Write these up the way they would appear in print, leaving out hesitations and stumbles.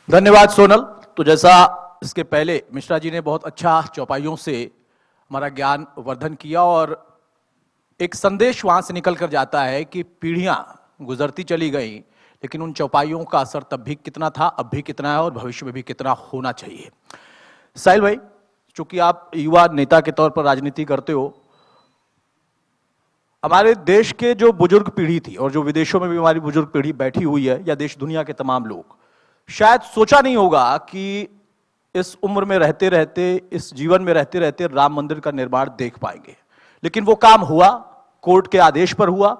धन्यवाद सोनल। तो जैसा इसके पहले मिश्रा जी ने बहुत अच्छा चौपाइयों से हमारा ज्ञान वर्धन किया और एक संदेश वहां से निकल कर जाता है कि पीढ़ियां गुजरती चली गई, लेकिन उन चौपाइयों का असर तब भी कितना था, अब भी कितना है और भविष्य में भी कितना होना चाहिए। साहिल भाई, चूंकि आप युवा नेता के तौर पर राजनीति करते हो, हमारे देश के जो बुजुर्ग पीढ़ी थी और जो विदेशों में भी हमारी बुजुर्ग पीढ़ी बैठी हुई है, या देश दुनिया के तमाम लोग, शायद सोचा नहीं होगा कि इस उम्र में रहते रहते, इस जीवन में रहते रहते राम मंदिर का निर्माण देख पाएंगे। लेकिन वो काम हुआ, कोर्ट के आदेश पर हुआ,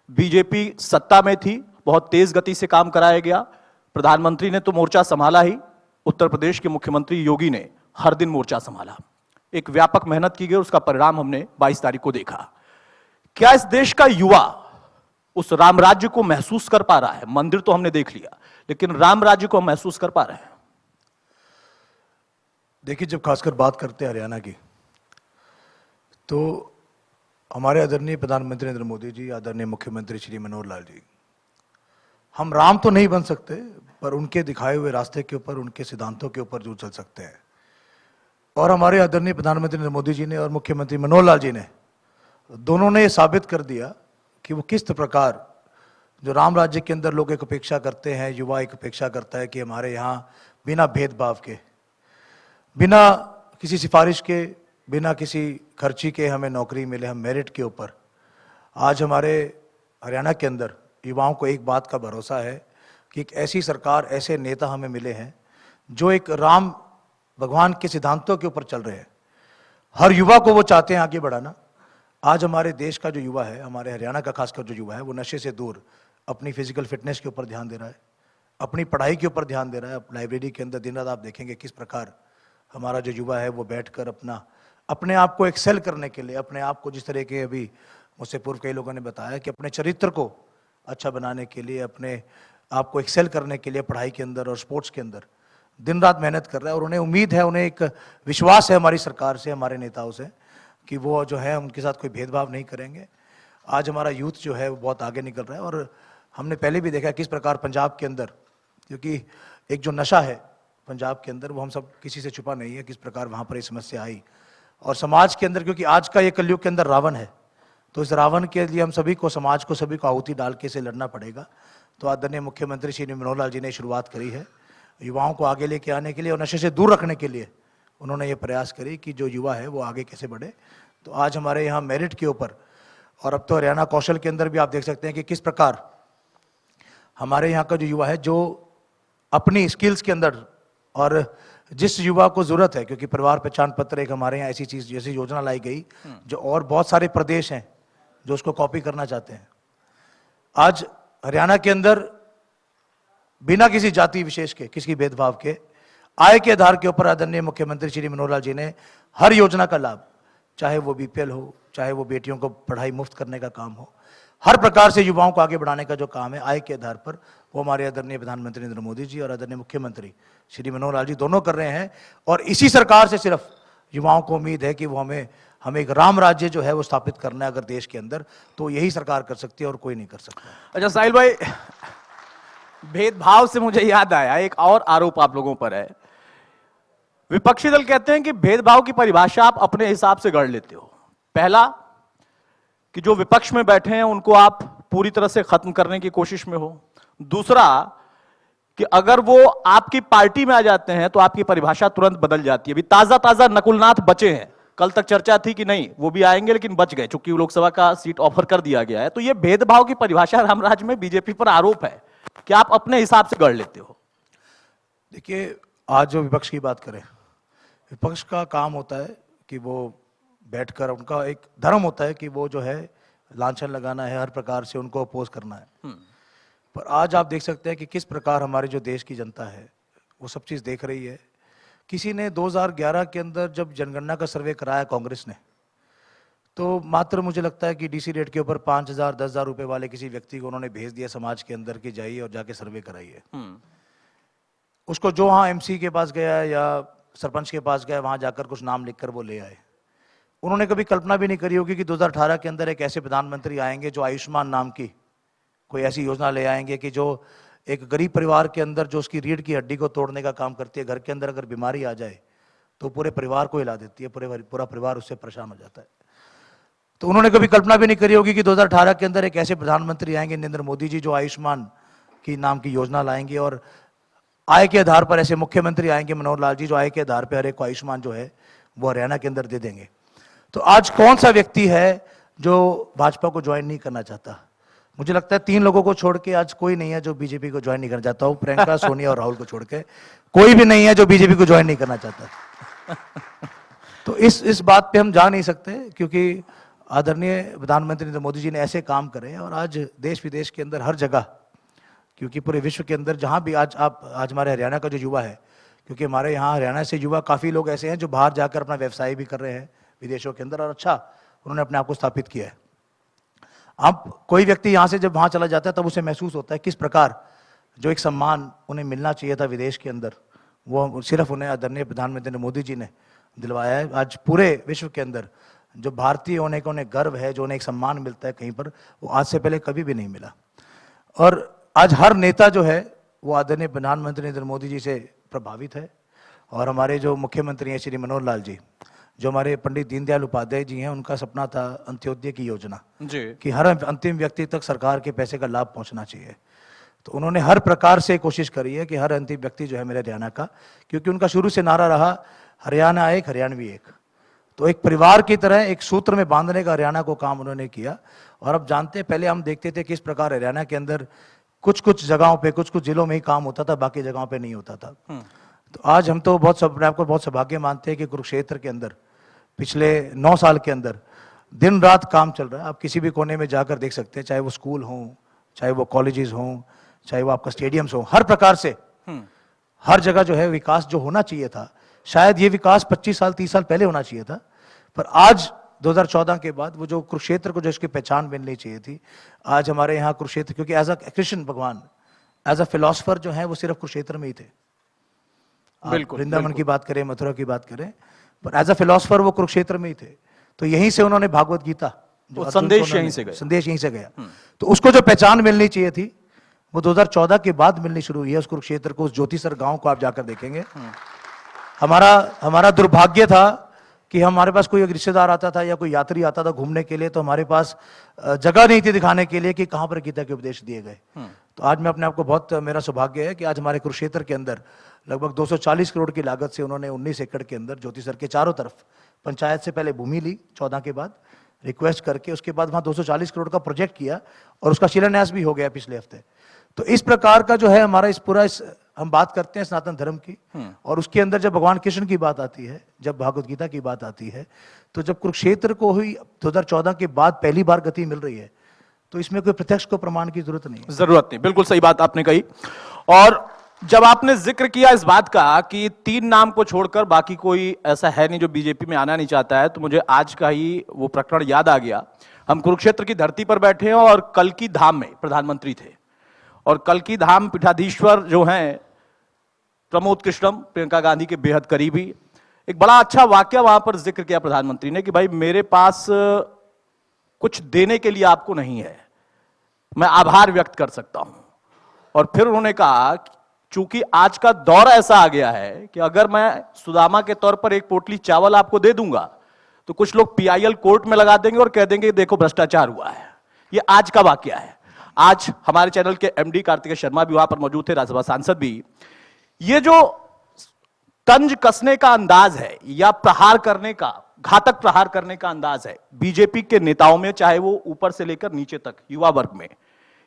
बीजेपी सत्ता में थी, बहुत तेज गति से काम कराया गया। प्रधानमंत्री ने तो मोर्चा संभाला ही, उत्तर प्रदेश के मुख्यमंत्री योगी ने हर दिन मोर्चा संभाला। एक व्यापक मेहनत की गई, उसका परिणाम हमने 22 तारीख को देखा। क्या इस देश का युवा उस राम राज्य को महसूस कर पा रहा है? मंदिर तो हमने देख लिया, लेकिन राम राज्य को महसूस कर पा रहे हैं? देखिए, जब खासकर बात करते हैं हरियाणा की, तो हमारे आदरणीय प्रधानमंत्री नरेंद्र मोदी जी, आदरणीय मुख्यमंत्री श्री मनोहर लाल जी, हम राम तो नहीं बन सकते, पर उनके दिखाए हुए रास्ते के ऊपर, उनके सिद्धांतों के ऊपर जो चल सकते हैं। और हमारे आदरणीय प्रधानमंत्री नरेंद्र मोदी जी ने और मुख्यमंत्री मनोहर लाल जी ने, दोनों ने ये साबित कर दिया कि वो किस प्रकार जो राम राज्य के अंदर लोग एक अपेक्षा करते हैं, युवा एक अपेक्षा करता है कि हमारे यहाँ बिना भेदभाव के, बिना किसी सिफारिश के, बिना किसी खर्ची के हमें नौकरी मिले, हम मेरिट के ऊपर। आज हमारे हरियाणा के अंदर युवाओं को एक बात का भरोसा है कि एक ऐसी सरकार, ऐसे नेता हमें मिले हैं जो एक राम भगवान के सिद्धांतों के ऊपर चल रहे हैं। हर युवा को वो चाहते हैं आगे बढ़ाना। आज हमारे देश का जो युवा है, हमारे हरियाणा का खासकर जो युवा है, वो नशे से दूर अपनी फिजिकल फिटनेस के ऊपर ध्यान दे रहा है, अपनी पढ़ाई के ऊपर ध्यान दे रहा है। लाइब्रेरी के अंदर दिन रात आप देखेंगे किस प्रकार हमारा जो युवा है वो बैठकर अपने आप को एक्सेल करने के लिए, अपने आप को जिस तरह के अभी मुझसे पूर्व कई लोगों ने बताया कि अपने चरित्र को अच्छा बनाने के लिए, अपने आप को एक्सेल करने के लिए पढ़ाई के अंदर और स्पोर्ट्स के अंदर दिन रात मेहनत कर रहा है। और उन्हें उम्मीद है, उन्हें एक विश्वास है हमारी सरकार से, हमारे नेताओं से, कि वो जो है उनके साथ कोई भेदभाव नहीं करेंगे। आज हमारा यूथ जो है वो बहुत आगे निकल रहा है। और हमने पहले भी देखा किस प्रकार पंजाब के अंदर, क्योंकि एक जो नशा है पंजाब के अंदर, वो हम सब किसी से छुपा नहीं है, किस प्रकार वहाँ पर ये समस्या आई। और समाज के अंदर, क्योंकि आज का ये कलयुग के अंदर रावण है, तो इस रावण के लिए हम सभी को, समाज को, सभी को आहुति डाल के इसे लड़ना पड़ेगा। तो आदरणीय मुख्यमंत्री श्री मनोहर लाल जी ने शुरुआत करी है युवाओं को आगे लेके आने के लिए और नशे से दूर रखने के लिए। उन्होंने ये प्रयास करी कि जो युवा है वो आगे कैसे बढ़े। तो आज हमारे यहाँ मेरिट के ऊपर, और अब तो हरियाणा कौशल के अंदर भी आप देख सकते हैं कि किस प्रकार हमारे यहाँ का जो युवा है, जो अपनी स्किल्स के अंदर, और जिस युवा को जरूरत है, क्योंकि परिवार पहचान पत्र एक हमारे यहाँ ऐसी चीज, जैसी योजना लाई गई जो और बहुत सारे प्रदेश हैं जो उसको कॉपी करना चाहते हैं। आज हरियाणा के अंदर बिना किसी जाति विशेष के, किसी भेदभाव के, आय के आधार के ऊपर आदरणीय मुख्यमंत्री श्री मनोहर लाल जी ने हर योजना का लाभ, चाहे वो बीपीएल हो, चाहे वो बेटियों को पढ़ाई मुफ्त करने का काम हो, हर प्रकार से युवाओं को आगे बढ़ाने का जो काम है आय के आधार पर, वो हमारे आदरणीय प्रधानमंत्री नरेंद्र मोदी जी और आदरणीय मुख्यमंत्री श्री मनोहर लाल जी दोनों कर रहे हैं। और इसी सरकार से सिर्फ युवाओं को उम्मीद है कि वो हमें एक राम राज्य जो है वो स्थापित करना है अगर देश के अंदर, तो यही सरकार कर सकती है और कोई नहीं कर सकता। अच्छा साहिल भाई, भेदभाव से मुझे याद आया, एक और आरोप आप लोगों पर है। विपक्षी दल कहते हैं कि भेदभाव की परिभाषा आप अपने हिसाब से गढ़ लेते हो। पहला, कि जो विपक्ष में बैठे हैं उनको आप पूरी तरह से खत्म करने की कोशिश में हो। दूसरा, कि अगर वो आपकी पार्टी में आ जाते हैं तो आपकी परिभाषा तुरंत बदल जाती है। अभी ताजा ताजा नकुलनाथ बचे हैं, कल तक चर्चा थी कि नहीं वो भी आएंगे, लेकिन बच गए चूंकि लोकसभा का सीट ऑफर कर दिया गया है। तो ये भेदभाव की परिभाषा रामराज में बीजेपी पर आरोप है कि आप अपने हिसाब से गढ़ लेते हो। देखिए, आज जो विपक्ष की बात करें, विपक्ष का काम होता है कि वो बैठकर, उनका एक धर्म होता है कि वो जो है लांछन लगाना है, हर प्रकार से उनको अपोज करना है। पर आज आप देख सकते हैं कि किस प्रकार हमारे जो देश की जनता है वो सब चीज़ देख रही है। किसी ने 2011 के अंदर जब जनगणना का सर्वे कराया कांग्रेस ने, तो मात्र मुझे लगता है कि डीसी रेट के ऊपर 5,000 10,000 रुपए वाले किसी व्यक्ति को उन्होंने भेज दिया समाज के अंदर कि जाइए और जाके सर्वे कराइए। उसको जो वहाँ एमसी के पास गया या सरपंच के पास गया, वहाँ जाकर कुछ नाम लिखकर वो ले आए। उन्होंने कभी कल्पना भी नहीं करी होगी कि 2018 के अंदर एक ऐसे प्रधानमंत्री आएंगे जो आयुष्मान नाम की कोई ऐसी योजना ले आएंगे कि जो एक गरीब परिवार के अंदर जो उसकी रीढ़ की हड्डी को तोड़ने का काम करती है, घर के अंदर अगर बीमारी आ जाए तो पूरे परिवार को हिला देती है, पूरा परिवार उससे परेशान हो जाता है। तो उन्होंने कभी कल्पना भी नहीं करी होगी कि 2018 के अंदर एक ऐसे प्रधानमंत्री आएंगे नरेंद्र मोदी जी, जो आयुष्मान की नाम की योजना लाएंगे, और आय के आधार पर ऐसे मुख्यमंत्री आएंगे मनोहर लाल जी, जो आय के आधार पर हर एक को आयुष्मान जो है वो हरियाणा के अंदर दे देंगे। तो आज कौन सा व्यक्ति है जो भाजपा को ज्वाइन नहीं करना चाहता? मुझे लगता है 3 लोगों को छोड़ के आज कोई नहीं है जो बीजेपी को ज्वाइन नहीं करना चाहता हूं। प्रियंका, सोनिया और राहुल को छोड़ के कोई भी नहीं है जो बीजेपी को ज्वाइन नहीं करना चाहता। तो इस बात पे हम जा नहीं सकते, क्योंकि आदरणीय प्रधानमंत्री नरेंद्र मोदी जी ने ऐसे काम करे, और आज देश विदेश के अंदर हर जगह, क्योंकि पूरे विश्व के अंदर जहां भी आज हमारे हरियाणा का जो युवा है, क्योंकि हमारे यहाँ हरियाणा से युवा काफी लोग ऐसे हैं जो बाहर जाकर अपना व्यवसाय भी कर रहे हैं विदेशों के अंदर, और अच्छा उन्होंने अपने आप को स्थापित किया है। अब कोई व्यक्ति यहाँ से जब वहाँ चला जाता है तब उसे महसूस होता है किस प्रकार जो एक सम्मान उन्हें मिलना चाहिए था विदेश के अंदर, वो सिर्फ उन्हें आदरणीय प्रधानमंत्री नरेंद्र मोदी जी ने दिलवाया है। आज पूरे विश्व के अंदर जो भारतीय होने का उन्हें गर्व है, जो उन्हें एक सम्मान मिलता है कहीं पर, वो आज से पहले कभी भी नहीं मिला। और आज हर नेता जो है वो आदरणीय प्रधानमंत्री नरेंद्र मोदी जी से प्रभावित है। और हमारे जो मुख्यमंत्री हैं श्री मनोहर लाल जी, जो हमारे पंडित दीनदयाल उपाध्याय जी हैं, उनका सपना था अंत्योदय की योजना जी, कि हर अंतिम व्यक्ति तक सरकार के पैसे का लाभ पहुंचना चाहिए। तो उन्होंने हर प्रकार से कोशिश करी है कि हर अंतिम व्यक्ति जो है मेरे हरियाणा का, क्योंकि उनका शुरू से नारा रहा हरियाणा एक, हरियाणवी एक। तो एक परिवार की तरह एक सूत्र में बांधने का हरियाणा को काम उन्होंने किया। और अब जानते हैं, पहले हम देखते थे किस प्रकार हरियाणा के अंदर कुछ कुछ जगहों पे, कुछ कुछ जिलों में ही काम होता था, बाकी जगहों पे नहीं होता था। तो आज हम तो आपको बहुत सौभाग्य मानते हैं कि कुरुक्षेत्र के अंदर पिछले 9 साल के अंदर दिन रात काम चल रहा है। आप किसी भी कोने में जाकर देख सकते हैं, चाहे वो स्कूल हो, चाहे वो कॉलेजेस हो, चाहे वो आपका स्टेडियम्स हो, हर प्रकार से हर जगह जो है विकास जो होना चाहिए था, शायद ये विकास 25 साल 30 साल पहले होना चाहिए था, पर आज 2014 के बाद वो जो कुरुक्षेत्र को जो इसकी पहचान मिलनी चाहिए थी, आज हमारे यहाँ कुरुक्षेत्र, क्योंकि एज अ कृष्ण भगवान, एज अ फिलोसफर जो है वो सिर्फ कुरुक्षेत्र में ही थे। बिल्कुल, वृंदावन की बात करें, मथुरा की बात करें, पर एज अ फिलोसफर वो कुरुक्षेत्र में ही थे। तो यहीं से उन्होंने भागवत गीता, संदेश यहीं से गया। तो उसको जो पहचान मिलनी चाहिए थी वो 2014 के बाद मिलनी शुरू हुई है। उस कुरुक्षेत्र को, उस ज्योतिसर गांव को आप जाकर देखेंगे। हमारा दुर्भाग्य था कि हमारे पास कोई एक रिश्तेदार आता था या कोई यात्री आता था घूमने के लिए, तो हमारे पास जगह नहीं थी दिखाने के लिए कि कहां पर गीता के उपदेश दिए गए। तो आज मैं अपने आप को बहुत, मेरा सौभाग्य है कि आज हमारे कुरुक्षेत्र के अंदर लगभग 240 करोड़ की लागत से उन्होंने 19 एकड़ के अंदर ज्योतिसर के चारों तरफ पंचायत से पहले भूमि ली 14 के बाद रिक्वेस्ट करके, उसके बाद वहां 240 करोड़ का प्रोजेक्ट किया और उसका शिलान्यास भी हो गया पिछले हफ्ते। तो इस प्रकार का जो है हमारा हम बात करते हैं सनातन धर्म की, और उसके अंदर जब भगवान कृष्ण की बात आती है, जब भागवत गीता की बात आती है, तो जब कुरुक्षेत्र को हुई 2014 के बाद पहली बार गति मिल रही है, तो इसमें कोई प्रत्यक्ष को प्रमाण की जरूरत नहीं। बिल्कुल सही बात आपने कही। और जब आपने जिक्र किया इस बात का कि 3 नाम को छोड़कर बाकी कोई ऐसा है नहीं जो बीजेपी में आना नहीं चाहता है, तो मुझे आज का ही वो प्रकरण याद आ गया। हम कुरुक्षेत्र की धरती पर बैठे हैं और कल्की धाम में प्रधानमंत्री थे, और कल्की धाम पीठाधीश्वर जो हैं प्रमोद कृष्णम, प्रियंका गांधी के बेहद करीबी। एक बड़ा अच्छा वाक्य वहां पर जिक्र किया प्रधानमंत्री ने कि भाई मेरे पास कुछ देने के लिए आपको नहीं है, मैं आभार व्यक्त कर सकता हूं। और फिर उन्होंने कहा चूंकि आज का दौर ऐसा आ गया है कि अगर मैं सुदामा के तौर पर एक पोटली चावल आपको दे दूंगा तो कुछ लोग पीआईएल कोर्ट में लगा देंगे और कह देंगे देखो भ्रष्टाचार हुआ है। ये आज का वाक्य है। आज हमारे चैनल के एमडी कार्तिकेय शर्मा भी वहां पर मौजूद थे, राज्यसभा सांसद भी। ये जो तंज कसने का अंदाज है या प्रहार करने का, घातक प्रहार करने का अंदाज है बीजेपी के नेताओं में, चाहे वो ऊपर से लेकर नीचे तक युवा वर्ग में,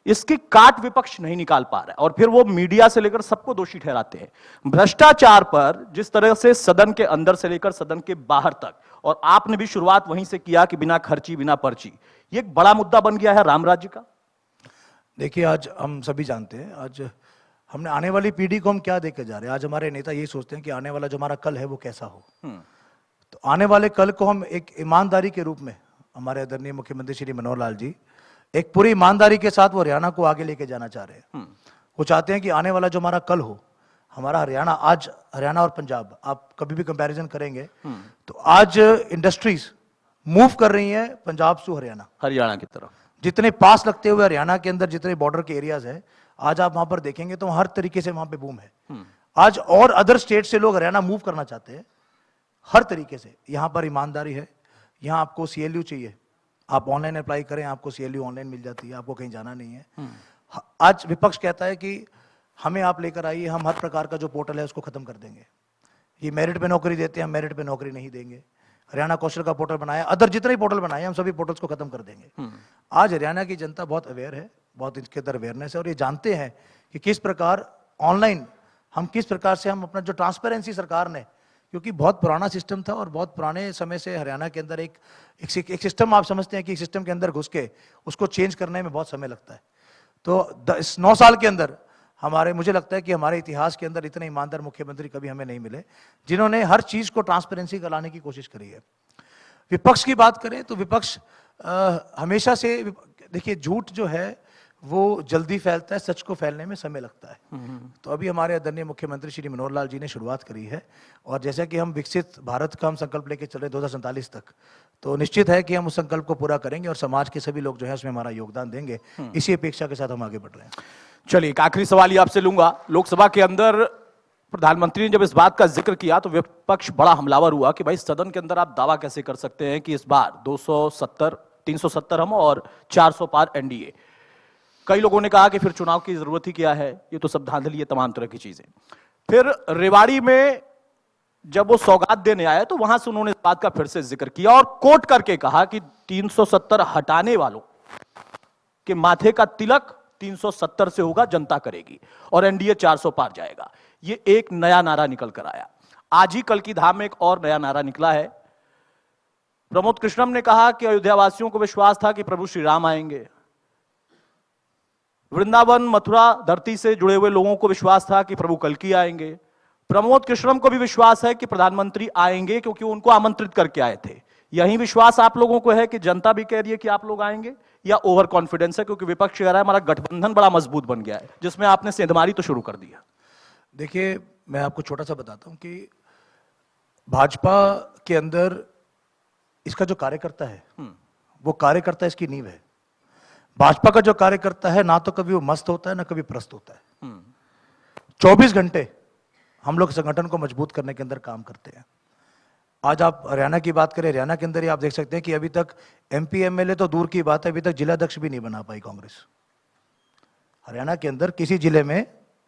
इसकी काट विपक्ष नहीं निकाल पा रहा है। और फिर वो मीडिया से लेकर सबको दोषी ठहराते हैं। भ्रष्टाचार पर जिस तरह से सदन के अंदर से लेकर सदन के बाहर तक, और आपने भी शुरुआत वहीं से किया कि बिना खर्ची बिना पर्ची, ये एक बड़ा मुद्दा बन गया है राम राज्य का। देखिए, आज हम सभी जानते हैं, आज हमने आने वाली पीढ़ी को हम क्या देकर जा रहे हैं। आज हमारे नेता यही सोचते हैं कि आने वाला जो हमारा कल है वो कैसा हो। तो आने वाले कल को हम एक ईमानदारी के रूप में, हमारे आदरणीय मुख्यमंत्री श्री मनोहर लाल जी एक पूरी ईमानदारी के साथ वो हरियाणा को आगे लेके जाना चाह रहे हैं। वो चाहते हैं कि आने वाला जो हमारा कल हो, हमारा हरियाणा, आज हरियाणा और पंजाब आप कभी भी कंपैरिजन करेंगे तो आज इंडस्ट्रीज मूव कर रही हैं पंजाब से हरियाणा की तरफ। जितने पास लगते हुए हरियाणा के अंदर जितने बॉर्डर के एरियाज है, आज आप वहां पर देखेंगे तो हर तरीके से वहां पे बूम है। आज और अदर स्टेट से लोग हरियाणा मूव करना चाहते हैं हर तरीके से। यहां पर ईमानदारी है, यहां आपको CLU चाहिए, आप ऑनलाइन अप्लाई करें, आपको CLU ऑनलाइन मिल जाती है, आपको कहीं जाना नहीं है। आज विपक्ष कहता है कि हमें आप लेकर आइए, हम हर प्रकार का जो पोर्टल है उसको खत्म कर देंगे। ये मेरिट पे नौकरी देते हैं, हम मेरिट पे नौकरी नहीं देंगे। हरियाणा कौशल का पोर्टल बनाया, अदर जितने पोर्टल बनाए हम सभी पोर्टल्स को खत्म कर देंगे। आज हरियाणा की जनता बहुत अवेयर है, बहुत इसके अंदर अवेयरनेस है और ये जानते हैं कि किस प्रकार ऑनलाइन हम किस प्रकार से हम अपना जो ट्रांसपेरेंसी सरकार ने, क्योंकि बहुत पुराना सिस्टम था और बहुत पुराने समय से हरियाणा के अंदर एक सिस्टम आप समझते हैं कि सिस्टम के अंदर घुस के उसको चेंज करने में बहुत समय लगता है। तो इस 9 साल के अंदर मुझे लगता है कि हमारे इतिहास के अंदर इतने ईमानदार मुख्यमंत्री कभी हमें नहीं मिले, जिन्होंने हर चीज को ट्रांसपेरेंसी का लाने की कोशिश करी है। विपक्ष की बात करें तो विपक्ष हमेशा से, देखिए झूठ जो है वो जल्दी फैलता है, सच को फैलने में समय लगता है। तो अभी हमारे आदरणीय मुख्यमंत्री श्री मनोहर लाल जी ने शुरुआत करी है और जैसा कि हम विकसित भारत का हम संकल्प लेके चल रहे 2047 तक, तो निश्चित है कि हम उस संकल्प को पूरा करेंगे और समाज के सभी लोग जो है उसमें हमारा योगदान देंगे। इसी अपेक्षा के साथ हम आगे बढ़ रहे हैं। चलिए, एक आखिरी सवाल ही आपसे लूंगा। लोकसभा के अंदर प्रधानमंत्री ने जब इस बात का जिक्र किया तो विपक्ष बड़ा हमलावर हुआ कि भाई सदन के अंदर आप दावा कैसे कर सकते हैं कि इस बार 270, 370 हम और 400 पार NDA। कई लोगों ने कहा कि फिर चुनाव की जरूरत ही क्या है, ये तो सब धांधली है, तमाम तरह की चीजें। फिर रेवाड़ी में जब वो सौगात देने आया तो वहां से उन्होंने इस बात का फिर से जिक्र किया और कोट करके कहा कि 370 हटाने वालों के माथे का तिलक 370 से होगा, जनता करेगी और NDA 400 पार जाएगा। ये एक नया नारा निकल कर आया। आज ही कल की धाम में एक और नया नारा निकला है। प्रमोद कृष्णम ने कहा कि अयोध्या वासियों को विश्वास था कि प्रभु श्री राम आएंगे। वृंदावन मथुरा धरती से जुड़े हुए लोगों को विश्वास था कि प्रभु कल्कि आएंगे। प्रमोद कृष्णम को भी विश्वास है कि प्रधानमंत्री आएंगे क्योंकि उनको आमंत्रित करके आए थे। यही विश्वास आप लोगों को है कि जनता भी कह रही है कि आप लोग आएंगे, या ओवर कॉन्फिडेंस है क्योंकि विपक्ष कह रहा है हमारा गठबंधन बड़ा मजबूत बन गया है, जिसमें आपने सेंधमारी तो शुरू कर दिया? देखिए, मैं आपको छोटा सा बताता हूं कि भाजपा के अंदर इसका जो कार्यकर्ता है वो कार्यकर्ता इसकी नींव है। भाजपा का जो कार्यकर्ता है ना तो कभी वो मस्त होता है ना कभी प्रस्त होता है। 24 घंटे हम लोग संगठन को मजबूत करने के अंदर काम करते हैं। आज आप हरियाणा की बात करें, हरियाणा के अंदर ही आप देख सकते हैं कि अभी तक MP MLA तो दूर की बात है, अभी तक जिलाध्यक्ष भी नहीं बना पाई कांग्रेस। हरियाणा के अंदर किसी जिले में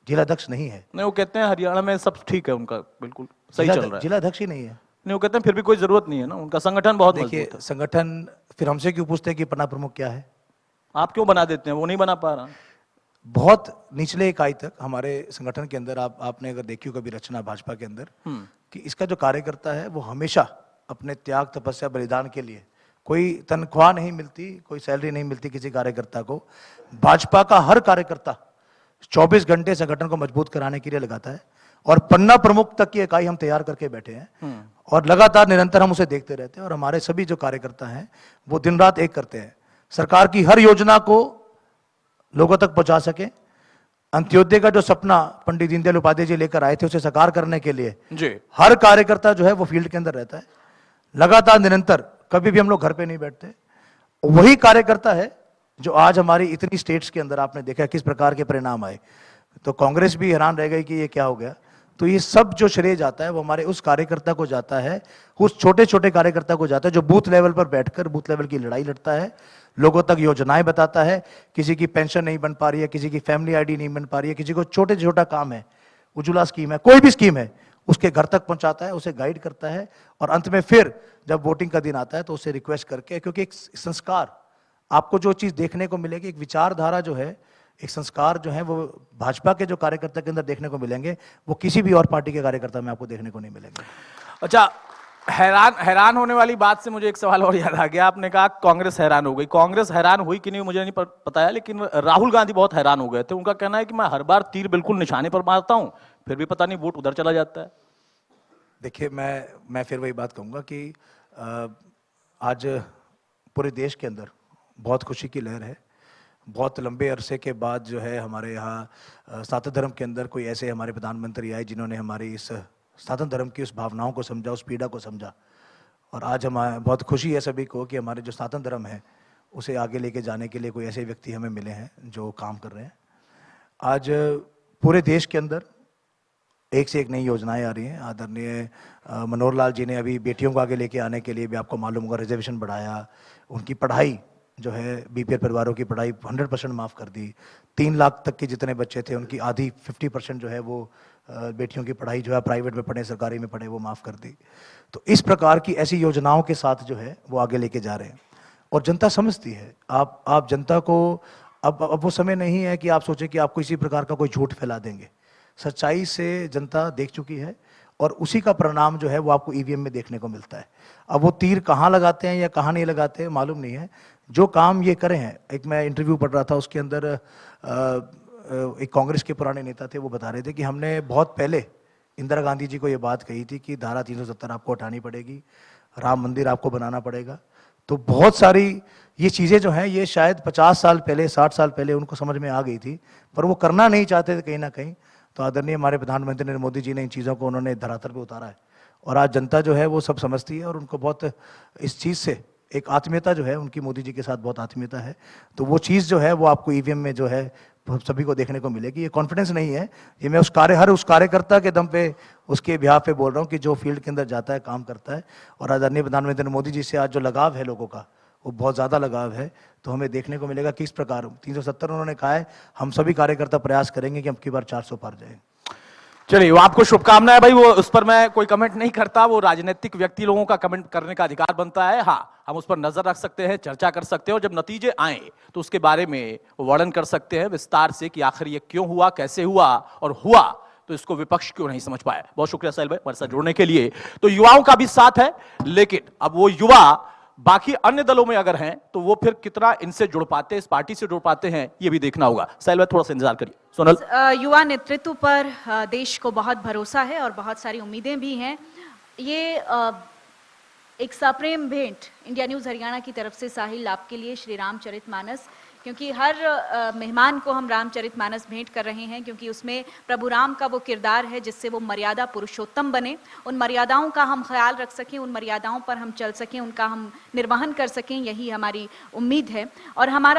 जिलाध्यक्ष नहीं है। नहीं, वो कहते हैं हरियाणा में सब ठीक है, उनका बिल्कुल सही चल रहा है, जिलाध्यक्ष ही नहीं है। नहीं, वो कहते हैं फिर भी कोई जरूरत नहीं है ना, उनका संगठन बहुत देखिए मजबूत है। संगठन, फिर हमसे क्यों पूछते हैं कि पन्ना प्रमुख क्या है? आप क्यों बना देते हैं? वो नहीं बना पा रहा। बहुत निचले इकाई तक हमारे संगठन के अंदर आपने अगर देखी हो कभी रचना भाजपा के अंदर, कि इसका जो कार्यकर्ता है वो हमेशा अपने त्याग, तपस्या, बलिदान के लिए, कोई तनख्वाह नहीं मिलती, कोई सैलरी नहीं मिलती किसी कार्यकर्ता को। भाजपा का हर कार्यकर्ता 24 घंटे संगठन को मजबूत कराने के लिए लगाता है और पन्ना प्रमुख तक की इकाई हम तैयार करके बैठे हैं और लगातार निरंतर हम उसे देखते रहते हैं। और हमारे सभी जो कार्यकर्ता हैं वो दिन रात एक करते हैं, सरकार की हर योजना को लोगों तक पहुंचा सके। अंत्योदय का जो सपना पंडित दीनदयाल उपाध्याय जी लेकर आए थे उसे साकार करने के लिए जी हर कार्यकर्ता जो है वो फील्ड के अंदर रहता है, लगातार निरंतर। कभी भी हम लोग घर पे नहीं बैठते। वही कार्यकर्ता है जो आज हमारी इतनी स्टेट्स के अंदर आपने देखा किस प्रकार के परिणाम आए, तो कांग्रेस भी हैरान रह गई कि ये क्या हो गया। तो ये सब जो श्रेय जाता है वो हमारे उस कार्यकर्ता को जाता है, उस छोटे छोटे कार्यकर्ता को जाता है जो बूथ लेवल पर बैठकर बूथ लेवल की लड़ाई लड़ता है, लोगों तक योजनाएं बताता है। किसी की पेंशन नहीं बन पा रही है, किसी की फैमिली ID नहीं बन पा रही है, किसी को छोटे छोटा काम है, उज्ज्वला स्कीम है, कोई भी स्कीम है, उसके घर तक पहुंचाता है, उसे गाइड करता है। और अंत में फिर जब वोटिंग का दिन आता है तो उसे रिक्वेस्ट करके, क्योंकि एक संस्कार आपको जो चीज देखने को मिलेगी, एक विचारधारा जो है, एक संस्कार जो है वो भाजपा के जो कार्यकर्ता के अंदर देखने को मिलेंगे, वो किसी भी और पार्टी के कार्यकर्ता में आपको देखने को नहीं मिलेंगे। अच्छा, हैरान होने वाली बात से मुझे एक सवाल और याद आ गया। आपने कहा कांग्रेस हैरान हो गई। कांग्रेस हैरान हुई कि नहीं मुझे नहीं पता है, लेकिन राहुल गांधी बहुत हैरान हो गए थे। उनका कहना है कि मैं हर बार तीर बिल्कुल निशाने पर मारता हूं, फिर भी पता नहीं वोट उधर चला जाता है। देखिए, मैं फिर वही बात कहूंगा कि आज पूरे देश के अंदर बहुत खुशी की लहर है। बहुत लंबे अरसे के बाद जो है हमारे यहाँ सनातन धर्म के अंदर कोई ऐसे हमारे प्रधानमंत्री आए जिन्होंने हमारी इस सनातन धर्म की उस भावनाओं को समझा, उस पीड़ा को समझा। और आज हमारे बहुत खुशी है सभी को कि हमारे जो सनातन धर्म है उसे आगे लेके जाने के लिए कोई ऐसे व्यक्ति हमें मिले हैं जो काम कर रहे हैं। आज पूरे देश के अंदर एक से एक नई योजनाएं आ रही हैं। आदरणीय मनोहर लाल जी ने अभी बेटियों को आगे लेके आने के लिए भी आपको मालूम होगा रिजर्वेशन बढ़ाया, उनकी पढ़ाई जो है बीपीएल परिवारों की पढ़ाई 100% माफ़ कर दी। 3 लाख तक के जितने बच्चे थे उनकी आधी 50% जो है वो बेटियों की पढ़ाई जो है प्राइवेट में पढ़े सरकारी में पढ़े वो माफ़ कर दी। तो इस प्रकार की ऐसी योजनाओं के साथ जो है वो आगे लेके जा रहे हैं और जनता समझती है। आप जनता को अब वो समय नहीं है कि आप सोचें कि आपको इसी प्रकार का कोई झूठ फैला देंगे। सच्चाई से जनता देख चुकी है और उसी का परिणाम जो है वो आपको ईवीएम में देखने को मिलता है। अब वो तीर कहाँ लगाते हैं या कहाँ नहीं लगाते हैं मालूम नहीं है। जो काम ये करे हैं, एक मैं इंटरव्यू पढ़ रहा था उसके अंदर एक कांग्रेस के पुराने नेता थे, वो बता रहे थे कि हमने बहुत पहले इंदिरा गांधी जी को ये बात कही थी कि धारा 370 आपको हटानी पड़ेगी, राम मंदिर आपको बनाना पड़ेगा। तो बहुत सारी ये चीज़ें जो हैं ये शायद 50 साल पहले 60 साल पहले उनको समझ में आ गई थी, पर वो करना नहीं चाहते थे कहीं ना कहीं। तो आदरणीय हमारे प्रधानमंत्री नरेंद्र मोदी जी ने इन चीज़ों को उन्होंने धरातल पे उतारा है और आज जनता जो है वो सब समझती है और उनको बहुत इस चीज़ से एक आत्मीयता जो है उनकी मोदी जी के साथ बहुत आत्मीयता है। तो वो चीज़ जो है वो आपको ईवीएम में जो है सभी को देखने को मिलेगी। ये कॉन्फिडेंस नहीं है, ये मैं हर उस कार्यकर्ता के दम पे उसके बिहाफ पे बोल रहा हूँ कि जो फील्ड के अंदर जाता है काम करता है। और आदरणीय प्रधानमंत्री मोदी जी से आज जो लगाव है लोगों का वो बहुत ज़्यादा लगाव है। तो हमें देखने को मिलेगा किस प्रकार 370 उन्होंने कहा है, हम सभी कार्यकर्ता प्रयास करेंगे कि अब की बार 400 पार जाए। चलिए, वो आपको शुभकामनाएं भाई, वो उस पर मैं कोई कमेंट नहीं करता, वो राजनीतिक व्यक्ति लोगों का कमेंट करने का अधिकार बनता है। हाँ, हम उस पर नजर रख सकते हैं, चर्चा कर सकते हैं और जब नतीजे आए तो उसके बारे में वर्णन कर सकते हैं विस्तार से कि आखिर ये क्यों हुआ, कैसे हुआ और हुआ तो इसको विपक्ष क्यों नहीं समझ पाया। बहुत शुक्रिया साहिल भाई हमारे साथ जुड़ने के लिए। तो युवाओं का भी साथ है, लेकिन अब वो युवा बाकी अन्य दलों में अगर हैं तो वो फिर कितना इनसे जुड़ पाते हैं, इस पार्टी से जुड़ पाते हैं, ये भी देखना होगा। साहिल भाई थोड़ा सा इंतजार करिए। सोनल, युवा नेतृत्व पर देश को बहुत भरोसा है और बहुत सारी उम्मीदें भी हैं। ये एक सप्रेम भेंट इंडिया न्यूज़ हरियाणा की तरफ से साहिल आपके लिए श्री रामचरितमानस, क्योंकि हर मेहमान को हम रामचरितमानस भेंट कर रहे हैं क्योंकि उसमें प्रभु राम का वो किरदार है जिससे वो मर्यादा पुरुषोत्तम बने। उन मर्यादाओं का हम ख्याल रख सकें, उन मर्यादाओं पर हम चल सकें, उनका हम निर्वहन कर सकें, यही हमारी उम्मीद है। और हमारा